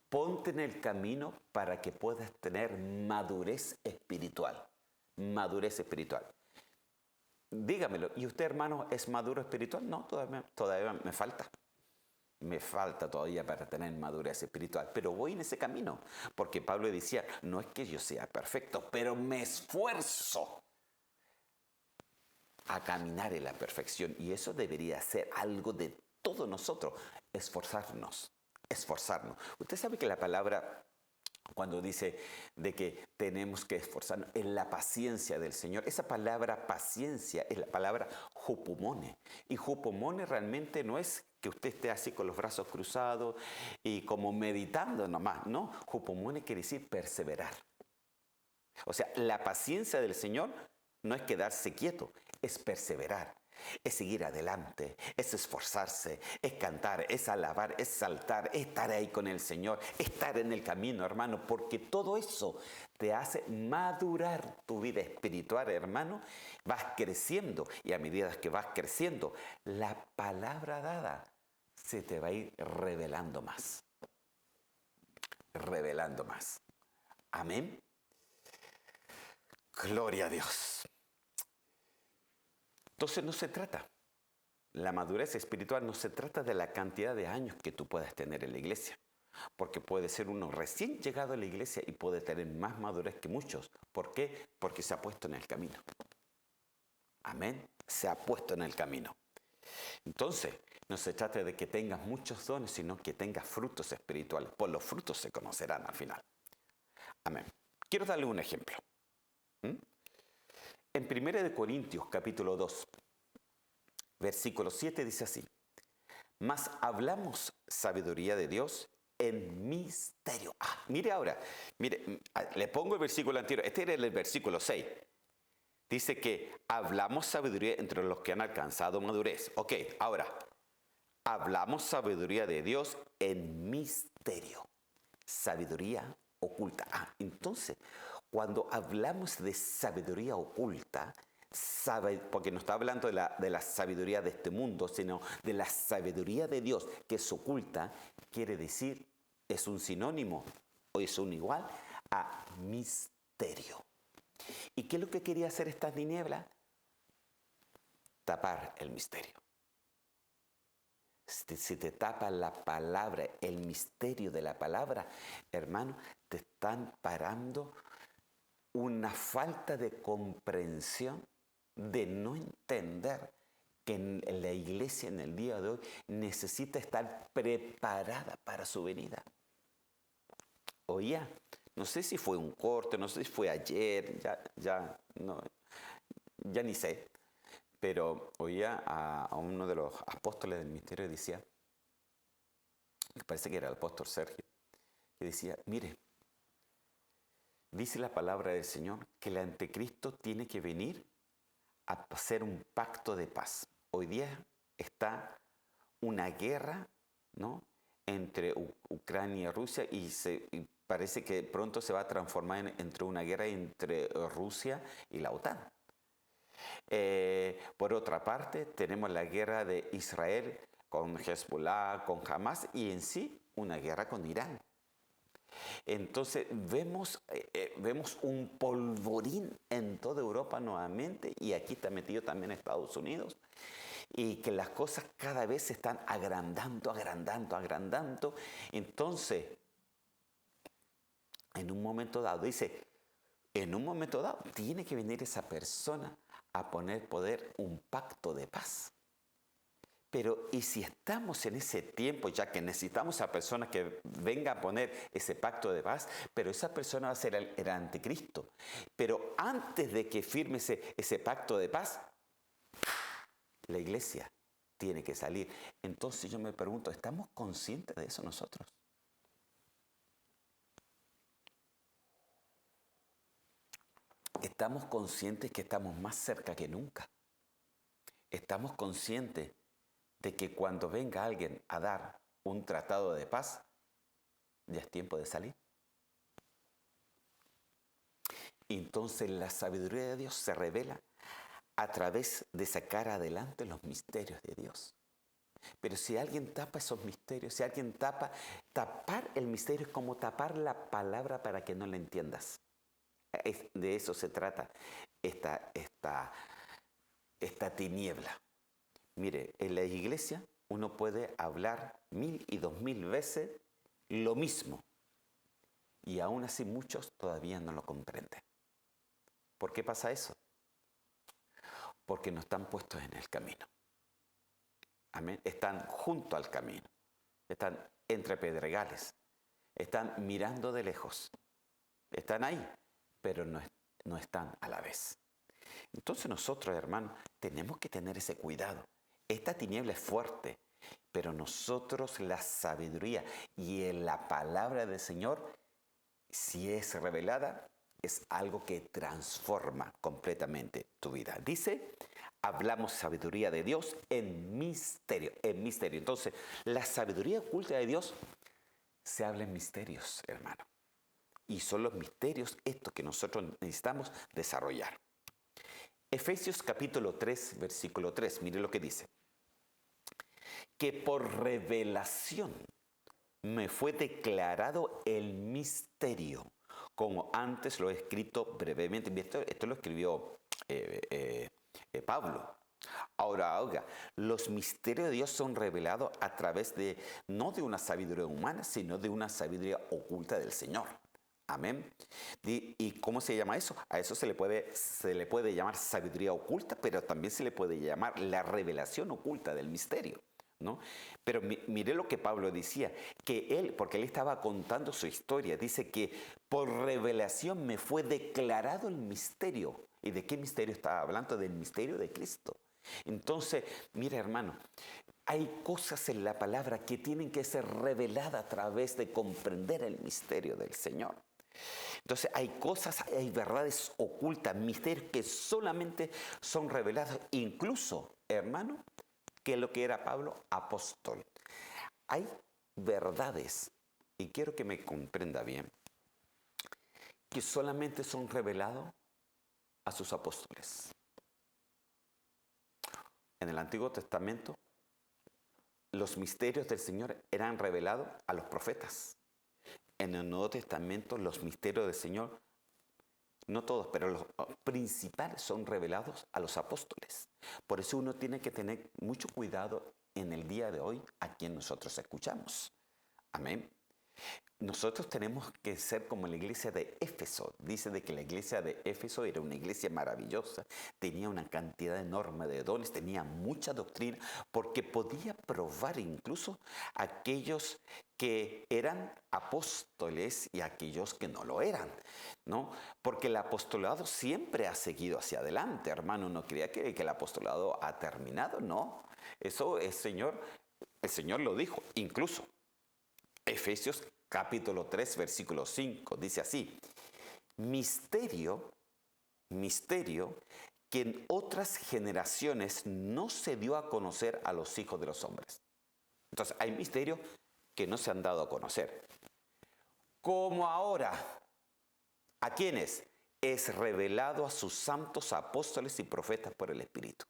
S1: ponte en el camino para que puedas tener madurez espiritual. Madurez espiritual. Dígamelo, ¿y usted, hermano, es maduro espiritual? No, todavía me falta. Me falta todavía para tener madurez espiritual, pero voy en ese camino, porque Pablo decía, no es que yo sea perfecto, pero me esfuerzo a caminar en la perfección, y eso debería ser algo de todos nosotros, esforzarnos. Usted sabe que la palabra, cuando dice de que tenemos que esforzarnos en la paciencia del Señor, esa palabra paciencia es la palabra hupomone. Y hupomone realmente no es que usted esté así con los brazos cruzados y como meditando nomás. No, hupomone quiere decir perseverar. O sea, la paciencia del Señor no es quedarse quieto, es perseverar. Es seguir adelante, es esforzarse, es cantar, es alabar, es saltar, es estar ahí con el Señor, estar en el camino, hermano, porque todo eso te hace madurar tu vida espiritual, hermano. Vas creciendo y a medida que vas creciendo, la palabra dada se te va a ir revelando más. Revelando más. Amén. Gloria a Dios. Entonces no se trata, la madurez espiritual no se trata de la cantidad de años que tú puedas tener en la iglesia, porque puede ser uno recién llegado a la iglesia y puede tener más madurez que muchos. ¿Por qué? Porque se ha puesto en el camino. Amén, se ha puesto en el camino. Entonces, no se trata de que tengas muchos dones, sino que tengas frutos espirituales. Por los frutos se conocerán al final. Amén. Quiero darle un ejemplo. En 1 Corintios capítulo 2, versículo 7 dice así: mas hablamos sabiduría de Dios en misterio. Mire ahora, mire, le pongo el versículo anterior, este era el versículo 6. Dice que hablamos sabiduría entre los que han alcanzado madurez. Ok, ahora, hablamos sabiduría de Dios en misterio. Sabiduría oculta. Entonces, cuando hablamos de sabiduría oculta, porque no está hablando de la sabiduría de este mundo, sino de la sabiduría de Dios que es oculta, quiere decir, es un sinónimo o es un igual a misterio. ¿Y qué es lo que quería hacer esta tiniebla? Tapar el misterio. Si te tapa la palabra, el misterio de la palabra, hermano, te están parando una falta de comprensión, de no entender que la iglesia en el día de hoy necesita estar preparada para su venida. Oía, no sé si fue un corte, no sé si fue ayer, ya ni sé. Pero oía a uno de los apóstoles del misterio y decía, me parece que era el apóstol Sergio, que decía, mire, dice la palabra del Señor que el anticristo tiene que venir a hacer un pacto de paz. Hoy día está una guerra, ¿no?, entre Ucrania y Rusia y parece que pronto se va a transformar entre una guerra entre Rusia y la OTAN. Por otra parte, tenemos la guerra de Israel con Hezbollah, con Hamas y en sí una guerra con Irán. Entonces vemos un polvorín en toda Europa nuevamente y aquí está metido también Estados Unidos y que las cosas cada vez se están agrandando, agrandando, agrandando. Entonces, en un momento dado, dice, en un momento dado tiene que venir esa persona a poner poder un pacto de paz. Pero, ¿y si estamos en ese tiempo, ya que necesitamos a personas que venga a poner ese pacto de paz, pero esa persona va a ser el anticristo? Pero antes de que firme ese pacto de paz, la iglesia tiene que salir. Entonces yo me pregunto, ¿estamos conscientes de eso nosotros? ¿Estamos conscientes que estamos más cerca que nunca? ¿Estamos conscientes de que cuando venga alguien a dar un tratado de paz, ya es tiempo de salir? Entonces la sabiduría de Dios se revela a través de sacar adelante los misterios de Dios. Pero si alguien tapa esos misterios, si alguien tapar el misterio es como tapar la palabra para que no la entiendas. De eso se trata esta tiniebla. Mire, en la iglesia uno puede hablar 1000 y 2000 veces lo mismo y aún así muchos todavía no lo comprenden. ¿Por qué pasa eso? Porque no están puestos en el camino. Amén. Están junto al camino. Están entre pedregales. Están mirando de lejos. Están ahí, pero no están a la vez. Entonces nosotros, hermanos, tenemos que tener ese cuidado. Esta tiniebla es fuerte, pero nosotros la sabiduría y en la palabra del Señor, si es revelada, es algo que transforma completamente tu vida. Dice, hablamos sabiduría de Dios en misterio, en misterio. Entonces, la sabiduría oculta de Dios se habla en misterios, hermano. Y son los misterios estos que nosotros necesitamos desarrollar. Efesios capítulo 3, versículo 3, mire lo que dice. Que por revelación me fue declarado el misterio, como antes lo he escrito brevemente. Esto lo escribió Pablo. Ahora, los misterios de Dios son revelados a través no de una sabiduría humana, sino de una sabiduría oculta del Señor. Amén. ¿Y cómo se llama eso? A eso se le puede llamar sabiduría oculta, pero también se le puede llamar la revelación oculta del misterio, ¿no? Pero mire lo que Pablo decía, porque él estaba contando su historia, dice que por revelación me fue declarado el misterio. ¿Y de qué misterio estaba hablando? Del misterio de Cristo. Entonces, mira, hermano, hay cosas en la palabra que tienen que ser reveladas a través de comprender el misterio del Señor. Entonces hay cosas, hay verdades ocultas, misterios que solamente son revelados, incluso, hermano, que lo que era Pablo, apóstol. Hay verdades, y quiero que me comprenda bien, que solamente son revelados a sus apóstoles. En el Antiguo Testamento, los misterios del Señor eran revelados a los profetas. En el Nuevo Testamento, los misterios del Señor, no todos, pero los principales son revelados a los apóstoles. Por eso uno tiene que tener mucho cuidado en el día de hoy a quien nosotros escuchamos. Amén. Nosotros tenemos que ser como la iglesia de Éfeso. Dice de que la iglesia de Éfeso era una iglesia maravillosa, tenía una cantidad enorme de dones, tenía mucha doctrina, porque podía probar incluso a aquellos que eran apóstoles y a aquellos que no lo eran, ¿no? Porque el apostolado siempre ha seguido hacia adelante, hermano. No crea que el apostolado ha terminado, no. Eso el Señor lo dijo, incluso. Efesios capítulo 3, versículo 5, dice así, misterio que en otras generaciones no se dio a conocer a los hijos de los hombres. Entonces, hay misterios que no se han dado a conocer. Como ahora, ¿a quiénes? Es revelado a sus santos apóstoles y profetas por el Espíritu.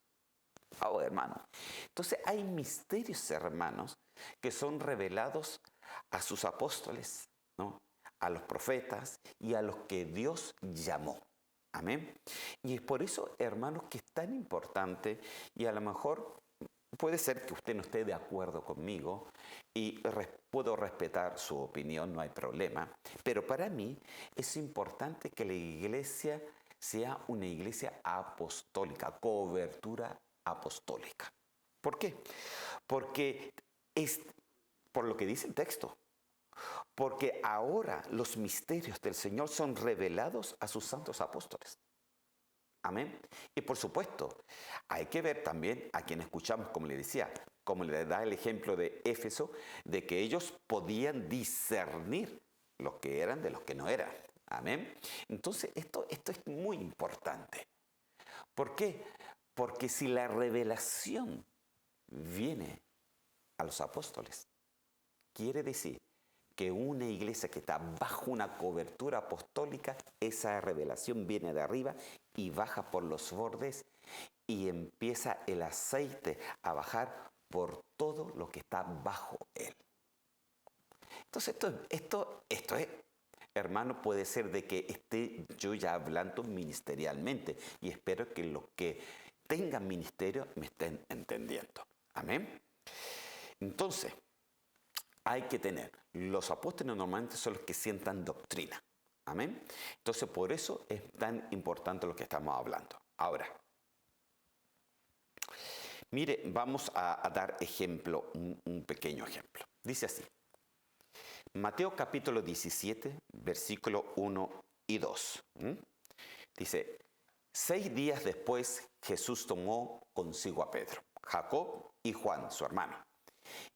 S1: Oh, hermano. Entonces, hay misterios, hermanos, que son revelados a sus apóstoles, ¿no? a los profetas y a los que Dios llamó. Amén. Y es por eso, hermanos, que es tan importante, y a lo mejor puede ser que usted no esté de acuerdo conmigo y puedo respetar su opinión, no hay problema, pero para mí es importante que la iglesia sea una iglesia apostólica, cobertura apostólica. ¿Por qué? Porque es por lo que dice el texto. Porque ahora los misterios del Señor son revelados a sus santos apóstoles. Amén. Y por supuesto, hay que ver también a quien escuchamos, como le decía, como le da el ejemplo de Éfeso, de que ellos podían discernir los que eran de los que no eran. Amén. Entonces, esto es muy importante. ¿Por qué? Porque si la revelación viene a los apóstoles, quiere decir que una iglesia que está bajo una cobertura apostólica, esa revelación viene de arriba y baja por los bordes y empieza el aceite a bajar por todo lo que está bajo él. Entonces esto es, hermano, puede ser de que esté yo ya hablando ministerialmente y espero que los que tengan ministerio me estén entendiendo. Amén. Entonces, hay que tener, los apóstoles normalmente son los que sientan doctrina. Amén. Entonces, por eso es tan importante lo que estamos hablando. Ahora, mire, vamos a dar ejemplo, un pequeño ejemplo. Dice así, Mateo capítulo 17, versículo 1 y 2. Dice, 6 días después Jesús tomó consigo a Pedro, Jacob y Juan, su hermano,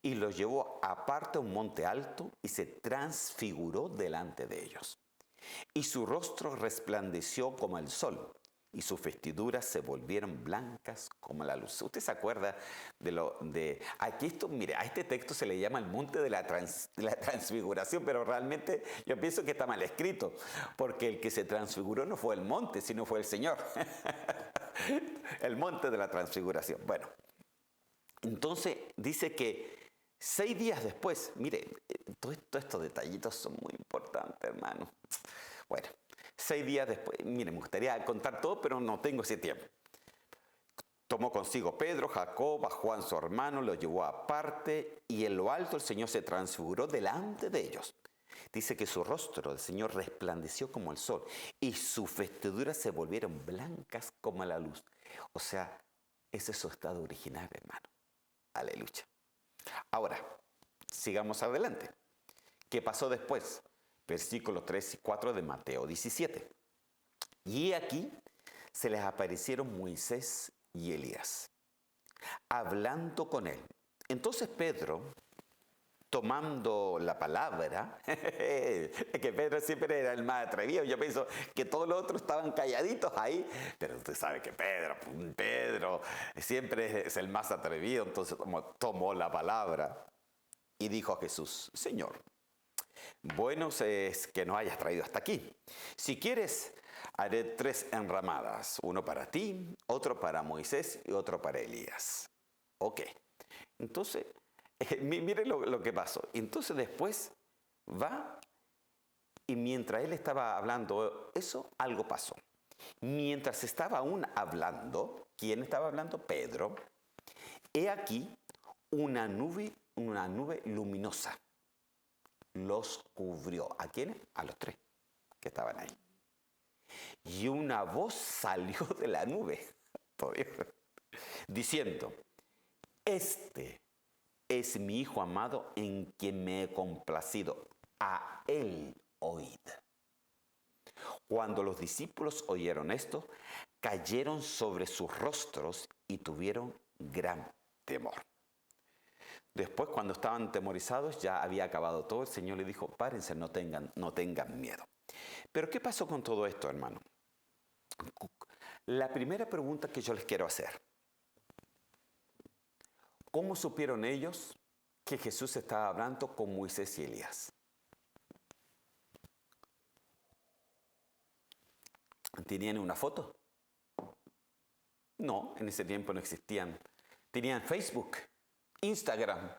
S1: y los llevó aparte a un monte alto y se transfiguró delante de ellos. Y su rostro resplandeció como el sol, y sus vestiduras se volvieron blancas como la luz. ¿Usted se acuerda de aquí esto? Mire, a este texto se le llama el monte de la transfiguración, pero realmente yo pienso que está mal escrito, porque el que se transfiguró no fue el monte, sino fue el Señor. El monte de la transfiguración. Bueno, entonces dice que 6 días después, mire, todos estos detallitos son muy importantes, hermano. Bueno, 6 días después, mire, me gustaría contar todo, pero no tengo ese tiempo. Tomó consigo Pedro, Jacob, a Juan su hermano, lo llevó aparte y en lo alto el Señor se transfiguró delante de ellos. Dice que su rostro del Señor resplandeció como el sol y sus vestiduras se volvieron blancas como la luz. O sea, ese es su estado original, hermano. Aleluya. Ahora, sigamos adelante. ¿Qué pasó después? Versículos 3 y 4 de Mateo 17. Y aquí se les aparecieron Moisés y Elías, hablando con él. Entonces Pedro, tomando la palabra, que Pedro siempre era el más atrevido, yo pienso que todos los otros estaban calladitos ahí, pero usted sabe que Pedro siempre es el más atrevido, entonces tomó la palabra y dijo a Jesús, Señor, bueno es que nos hayas traído hasta aquí. Si quieres, haré 3 enramadas, uno para ti, otro para Moisés y otro para Elías. Ok, entonces, mire lo que pasó. Entonces después va y mientras él estaba hablando eso, algo pasó. Mientras estaba aún hablando, ¿quién estaba hablando? Pedro. He aquí una nube luminosa. Los cubrió. ¿A quiénes? A los 3 que estaban ahí. Y una voz salió de la nube, diciendo, este es mi Hijo amado en quien me he complacido. A él oíd. Cuando los discípulos oyeron esto, cayeron sobre sus rostros y tuvieron gran temor. Después, cuando estaban temorizados, ya había acabado todo, el Señor le dijo, párense, no tengan miedo. Pero ¿qué pasó con todo esto, hermano? La primera pregunta que yo les quiero hacer. ¿Cómo supieron ellos que Jesús estaba hablando con Moisés y Elías? ¿Tenían una foto? No, en ese tiempo no existían. Tenían Facebook, Instagram.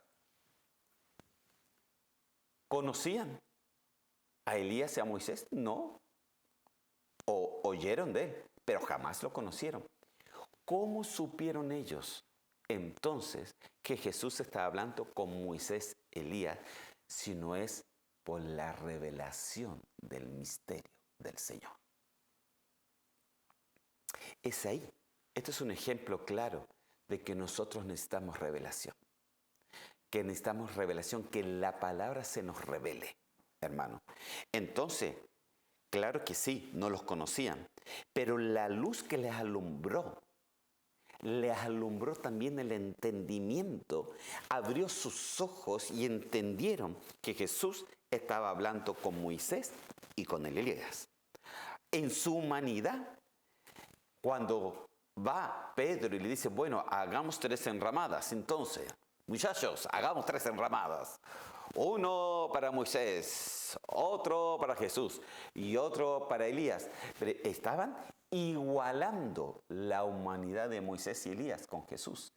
S1: ¿Conocían? ¿A Elías y a Moisés? No. Oyeron de él, pero jamás lo conocieron. ¿Cómo supieron ellos entonces que Jesús estaba hablando con Moisés, Elías, si no es por la revelación del misterio del Señor? Es ahí. Este es un ejemplo claro de que nosotros necesitamos revelación. Que necesitamos revelación, que la palabra se nos revele, hermano. Entonces, claro que sí, no los conocían, pero la luz que les alumbró también el entendimiento, abrió sus ojos y entendieron que Jesús estaba hablando con Moisés y con Elías. En su humanidad, cuando va Pedro y le dice, bueno, hagamos 3 enramadas, entonces, muchachos, hagamos 3 enramadas. Uno para Moisés, otro para Jesús y otro para Elías. Pero estaban igualando la humanidad de Moisés y Elías con Jesús.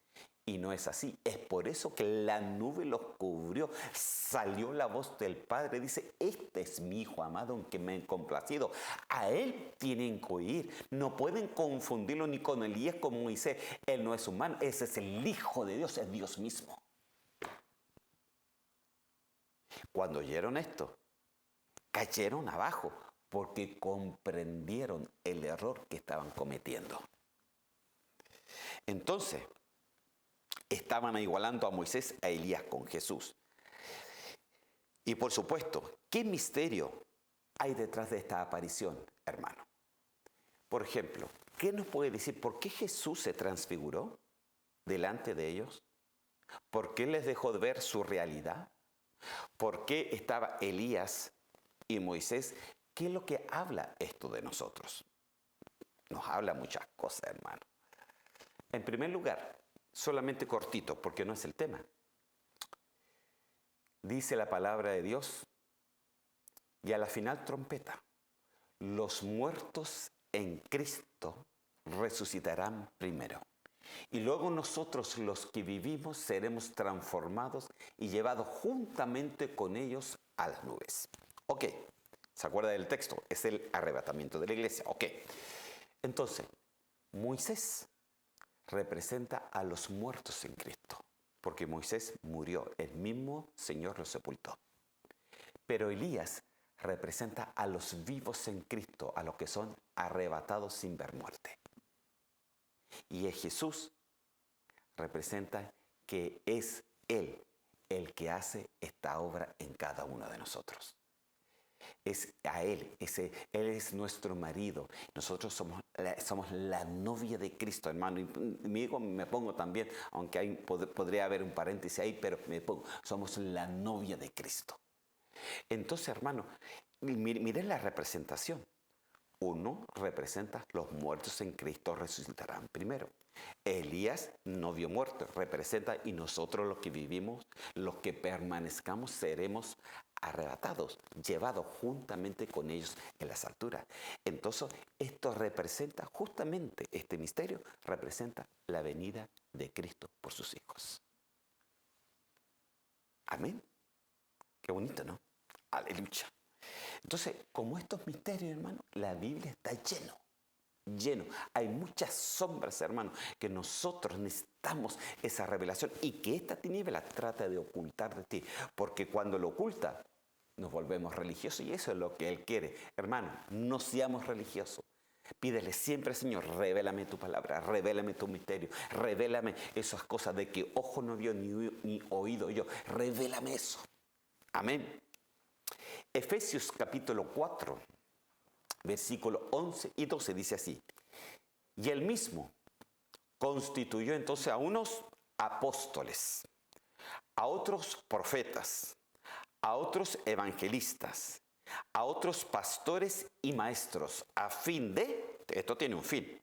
S1: Y no es así. Es por eso que la nube los cubrió. Salió la voz del Padre. Dice, este es mi Hijo amado en que me he complacido. A Él tienen que oír. No pueden confundirlo ni con Elías como Moisés. Él no es humano. Ese es el Hijo de Dios. Es Dios mismo. Cuando oyeron esto, cayeron abajo porque comprendieron el error que estaban cometiendo. Entonces, estaban igualando a Moisés, a Elías con Jesús. Y por supuesto, ¿qué misterio hay detrás de esta aparición, hermano? Por ejemplo, ¿qué nos puede decir por qué Jesús se transfiguró delante de ellos? ¿Por qué les dejó de ver su realidad? ¿Por qué estaba Elías y Moisés? ¿Qué es lo que habla esto de nosotros? Nos habla muchas cosas, hermano. En primer lugar, solamente cortito, porque no es el tema. Dice la palabra de Dios, y a la final trompeta, los muertos en Cristo resucitarán primero. Y luego nosotros los que vivimos seremos transformados y llevados juntamente con ellos a las nubes. Ok, ¿se acuerda del texto? Es el arrebatamiento de la iglesia. Ok, entonces, Moisés representa a los muertos en Cristo, porque Moisés murió, el mismo Señor lo sepultó. Pero Elías representa a los vivos en Cristo, a los que son arrebatados sin ver muerte. Y Jesús representa que es Él el que hace esta obra en cada uno de nosotros. Es a Él, Él es nuestro marido. Nosotros somos la novia de Cristo, hermano. Y me pongo también, aunque podría haber un paréntesis ahí, pero me pongo, somos la novia de Cristo. Entonces, hermano, miren la representación. Uno representa los muertos en Cristo resucitarán primero. Elías no vio muerto, representa y nosotros los que vivimos, los que permanezcamos seremos arrebatados, llevados juntamente con ellos en las alturas. Entonces, esto representa justamente, este misterio representa la venida de Cristo por sus hijos. Amén. Qué bonito, ¿no? Aleluya. Entonces, como estos misterios, hermano, la Biblia está lleno. Hay muchas sombras, hermano, que nosotros necesitamos esa revelación y que esta tiniebla trata de ocultar de ti. Porque cuando lo oculta, nos volvemos religiosos y eso es lo que Él quiere. Hermano, no seamos religiosos. Pídele siempre, Señor, revélame tu palabra, revélame tu misterio, revélame esas cosas de que ojo no vio ni oído yo. Revélame eso. Amén. Efesios capítulo 4, versículos 11 y 12 dice así. Y Él mismo constituyó entonces a unos apóstoles, a otros profetas, a otros evangelistas, a otros pastores y maestros, a fin de, esto tiene un fin,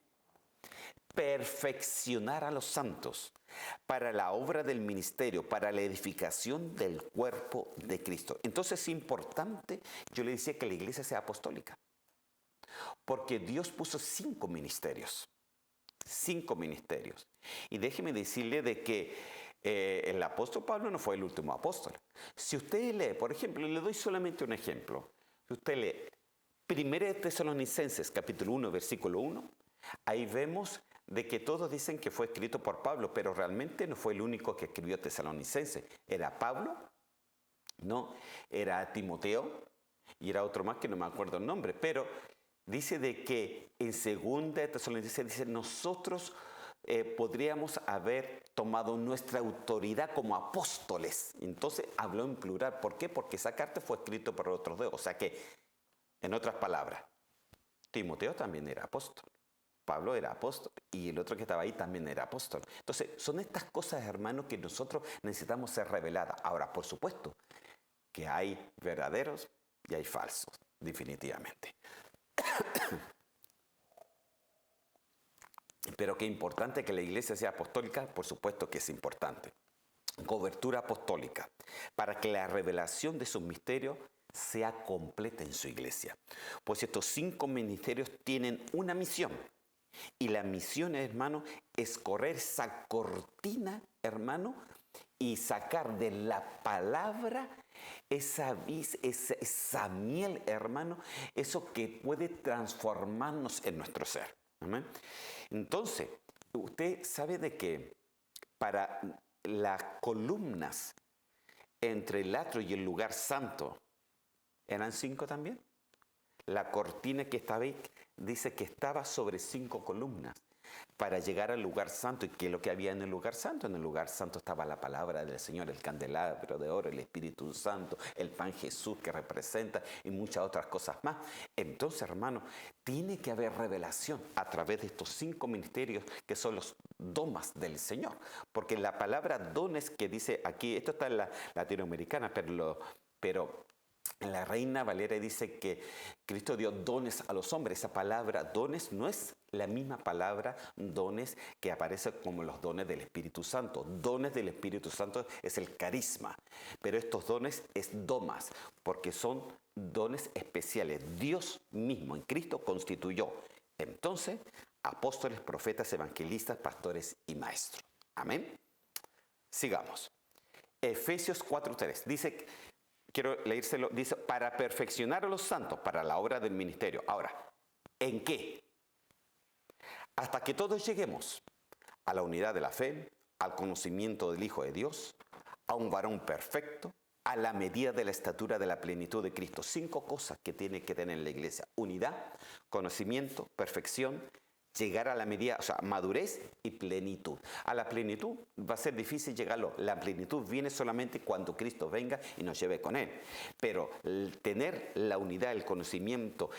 S1: perfeccionar a los santos para la obra del ministerio, para la edificación del cuerpo de Cristo. Entonces es importante, yo le decía, que la iglesia sea apostólica, porque Dios puso 5 ministerios. 5 ministerios. Y déjeme decirle de que el apóstol Pablo no fue el último apóstol. Si usted lee, por ejemplo, le doy solamente un ejemplo. Si usted lee 1 Tesalonicenses, capítulo 1, versículo 1, ahí vemos de que todos dicen que fue escrito por Pablo, pero realmente no fue el único que escribió Tesalonicenses. Era Pablo, no, era Timoteo y era otro más que no me acuerdo el nombre, pero dice de que en 2 Tesalonicenses dice nosotros podríamos haber tomado nuestra autoridad como apóstoles. Entonces habló en plural. ¿Por qué? Porque esa carta fue escrita por otros dos. O sea que, en otras palabras, Timoteo también era apóstol. Pablo era apóstol y el otro que estaba ahí también era apóstol. Entonces, son estas cosas, hermanos, que nosotros necesitamos ser reveladas. Ahora, por supuesto, que hay verdaderos y hay falsos, definitivamente. Pero qué importante que la iglesia sea apostólica, por supuesto que es importante. Cobertura apostólica, para que la revelación de sus misterios sea completa en su iglesia. Pues estos 5 ministerios tienen una misión. Y la misión, hermano, es correr esa cortina, hermano, y sacar de la palabra esa miel, hermano, eso que puede transformarnos en nuestro ser. ¿Amén? Entonces, usted sabe de que para las columnas entre el atrio y el lugar santo eran 5 también. La cortina que estaba ahí dice que estaba sobre 5 columnas para llegar al lugar santo. ¿Y qué es lo que había en el lugar santo? En el lugar santo estaba la palabra del Señor, el candelabro de oro, el Espíritu Santo, el pan Jesús que representa y muchas otras cosas más. Entonces, hermano, tiene que haber revelación a través de estos 5 ministerios que son los domas del Señor. Porque la palabra dones que dice aquí, esto está en la latinoamericana, pero en la Reina Valera dice que Cristo dio dones a los hombres. Esa palabra dones no es la misma palabra dones que aparece como los dones del Espíritu Santo. Dones del Espíritu Santo es el carisma, pero estos dones es domas, porque son dones especiales. Dios mismo en Cristo constituyó entonces apóstoles, profetas, evangelistas, pastores y maestros. Amén. Sigamos. Efesios 4:3 dice, quiero leérselo, dice, para perfeccionar a los santos, para la obra del ministerio. Ahora, ¿en qué? Hasta que todos lleguemos a la unidad de la fe, al conocimiento del Hijo de Dios, a un varón perfecto, a la medida de la estatura de la plenitud de Cristo. 5 cosas que tiene que tener la iglesia: unidad, conocimiento, perfección, llegar a la medida, o sea, madurez y plenitud. A la plenitud va a ser difícil llegarlo. La plenitud viene solamente cuando Cristo venga y nos lleve con Él. Pero tener la unidad, el conocimiento,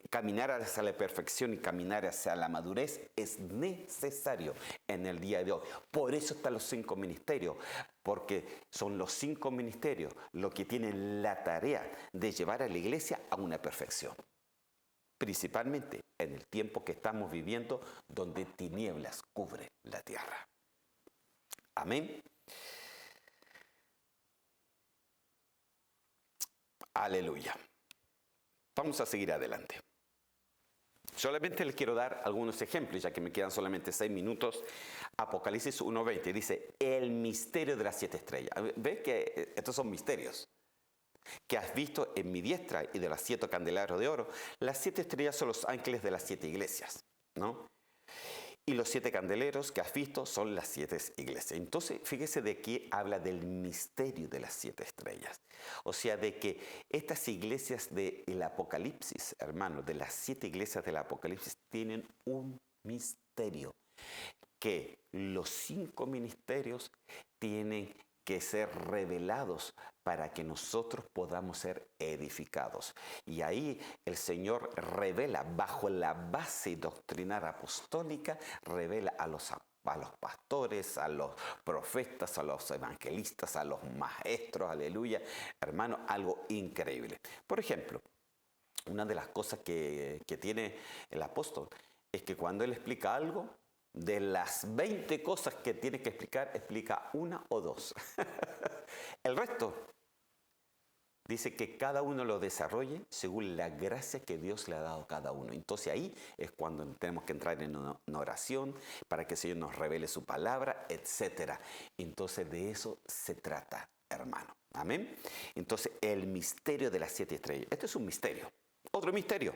S1: caminar hacia la perfección y caminar hacia la madurez es necesario en el día de hoy. Por eso están los 5 ministerios, porque son los 5 ministerios los que tienen la tarea de llevar a la iglesia a una perfección. Principalmente en el tiempo que estamos viviendo, donde tinieblas cubren la tierra. Amén. Aleluya. Vamos a seguir adelante. Solamente les quiero dar algunos ejemplos, ya que me quedan solamente 6 minutos. Apocalipsis 1:20 dice, el misterio de las 7 estrellas. ¿Ves que estos son misterios? Que has visto en mi diestra y de los 7 candelabros de oro. Las 7 estrellas son los ángeles de las 7 iglesias, ¿no? Y los 7 candeleros que has visto son las 7 iglesias. Entonces, fíjese de aquí habla del misterio de las 7 estrellas. O sea, de que estas iglesias del Apocalipsis, hermanos, de las 7 iglesias del Apocalipsis, tienen un misterio. Que los 5 ministerios tienen que ser revelados para que nosotros podamos ser edificados. Y ahí el Señor revela, bajo la base doctrinal apostólica, revela a los pastores, a los profetas, a los evangelistas, a los maestros, aleluya. Hermano, algo increíble. Por ejemplo, una de las cosas que tiene el apóstol es que cuando él explica algo, de las 20 cosas que tiene que explicar, explica 1 o 2. El resto dice que cada uno lo desarrolle según la gracia que Dios le ha dado a cada uno. Entonces ahí es cuando tenemos que entrar en una oración para que el Señor nos revele su palabra, etc. Entonces de eso se trata, hermano. Amén. Entonces, el misterio de las 7 estrellas. Este es un misterio. Otro misterio.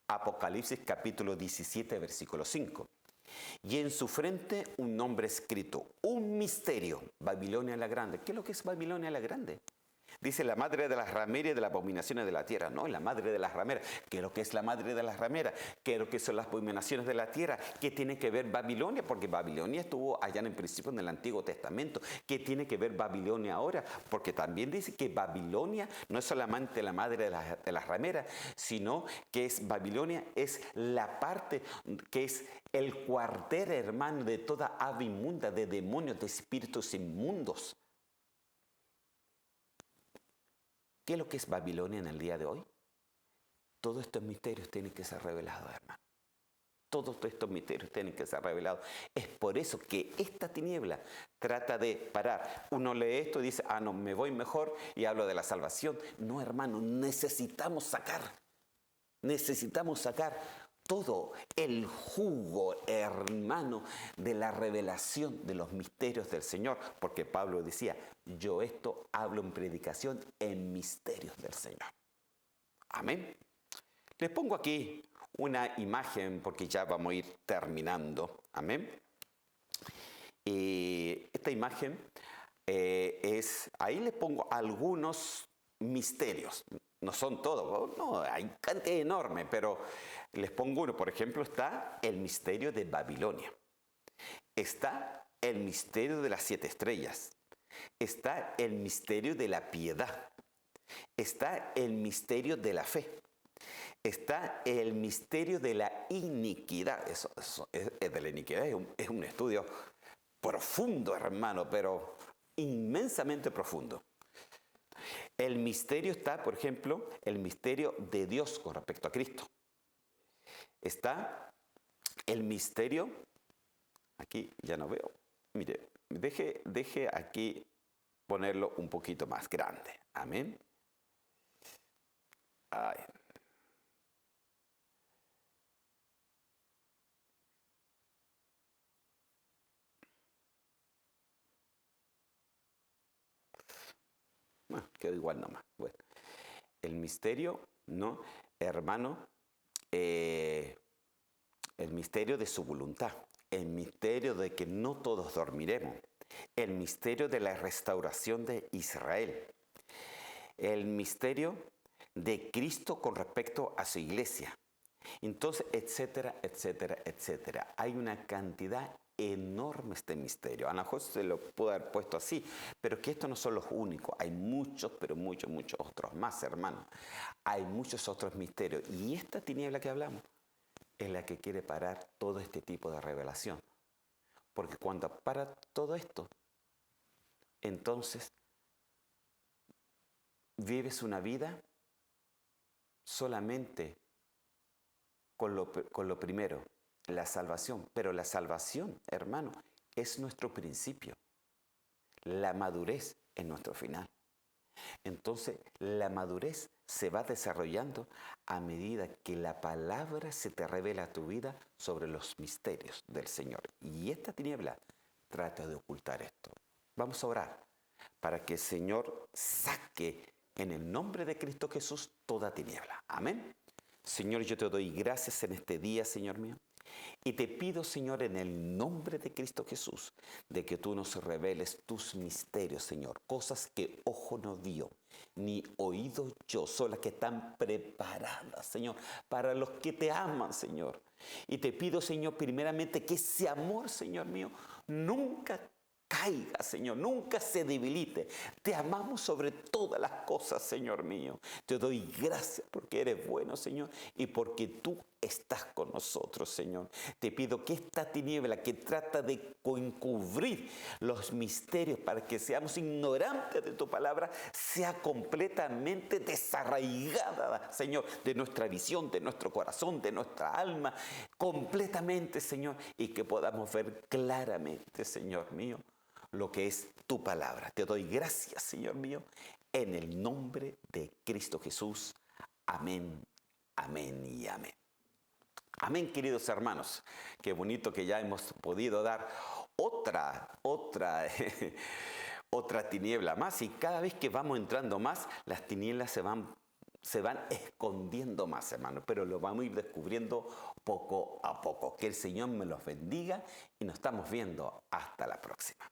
S1: Apocalipsis capítulo 17, versículo 5. Y en su frente un nombre escrito, un misterio, Babilonia la Grande. ¿Qué es lo que es Babilonia la Grande? Dice la madre de las rameras y de las abominaciones de la tierra. No, la madre de las rameras. ¿Qué es lo que es la madre de las rameras? ¿Qué es lo que son las abominaciones de la tierra? ¿Qué tiene que ver Babilonia? Porque Babilonia estuvo allá en el principio en el Antiguo Testamento. ¿Qué tiene que ver Babilonia ahora? Porque también dice que Babilonia no es solamente la madre de las rameras, sino que Babilonia es la parte que es el cuartel, hermano, de toda ave inmunda, de demonios, de espíritus inmundos. ¿Qué es lo que es Babilonia en el día de hoy? Todos estos misterios tienen que ser revelados, hermano. Todos estos misterios tienen que ser revelados. Es por eso que esta tiniebla trata de parar. Uno lee esto y dice, no, me voy mejor y hablo de la salvación. No, hermano, necesitamos sacar todo el jugo, hermano, de la revelación de los misterios del Señor. Porque Pablo decía, yo esto hablo en predicación en misterios del Señor. Amén. Les pongo aquí una imagen porque ya vamos a ir terminando. Amén. Esta imagen ahí les pongo algunos misterios. No son todos, no, hay cantidad enorme, pero les pongo uno. Por ejemplo, está el misterio de Babilonia. Está el misterio de las 7 estrellas. Está el misterio de la piedad. Está el misterio de la fe. Está el misterio de la iniquidad. Eso es de la iniquidad, es un estudio profundo, hermano, pero inmensamente profundo. El misterio está, por ejemplo, el misterio de Dios con respecto a Cristo. Está el misterio, aquí ya no veo, mire, deje aquí ponerlo un poquito más grande. Amén. Ay. Bueno, quedó igual nomás. Bueno, el misterio, ¿no? Hermano, el misterio de su voluntad, el misterio de que no todos dormiremos, el misterio de la restauración de Israel, el misterio de Cristo con respecto a su iglesia. Entonces, etcétera, etcétera, etcétera. Hay una cantidad enorme este misterio. A lo mejor se lo pudo haber puesto así, pero que estos no son los únicos. Hay muchos, pero muchos, muchos otros más, hermano. Hay muchos otros misterios. Y esta tiniebla que hablamos es la que quiere parar todo este tipo de revelación. Porque cuando para todo esto, entonces vives una vida solamente con lo primero, la salvación. Pero la salvación, hermano, es nuestro principio. La madurez es nuestro final. Entonces, la madurez se va desarrollando a medida que la palabra se te revela a tu vida sobre los misterios del Señor. Y esta tiniebla trata de ocultar esto. Vamos a orar para que el Señor saque en el nombre de Cristo Jesús toda tiniebla. Amén. Señor, yo te doy gracias en este día, Señor mío. Y te pido, Señor, en el nombre de Cristo Jesús, de que tú nos reveles tus misterios, Señor. Cosas que ojo no vio, ni oído yo, son las que están preparadas, Señor, para los que te aman, Señor. Y te pido, Señor, primeramente que ese amor, Señor mío, nunca caiga, Señor, nunca se debilite. Te amamos sobre todas las cosas, Señor mío. Te doy gracias porque eres bueno, Señor, y porque tú estás con nosotros, Señor. Te pido que esta tiniebla que trata de encubrir los misterios para que seamos ignorantes de tu palabra sea completamente desarraigada, Señor, de nuestra visión, de nuestro corazón, de nuestra alma, completamente, Señor, y que podamos ver claramente, Señor mío, lo que es tu palabra. Te doy gracias, Señor mío, en el nombre de Cristo Jesús. Amén, amén y amén. Amén, queridos hermanos. Qué bonito que ya hemos podido dar otra otra tiniebla más, y cada vez que vamos entrando más, las tinieblas se van escondiendo más, hermanos, pero lo vamos a ir descubriendo poco a poco. Que el Señor me los bendiga y nos estamos viendo hasta la próxima.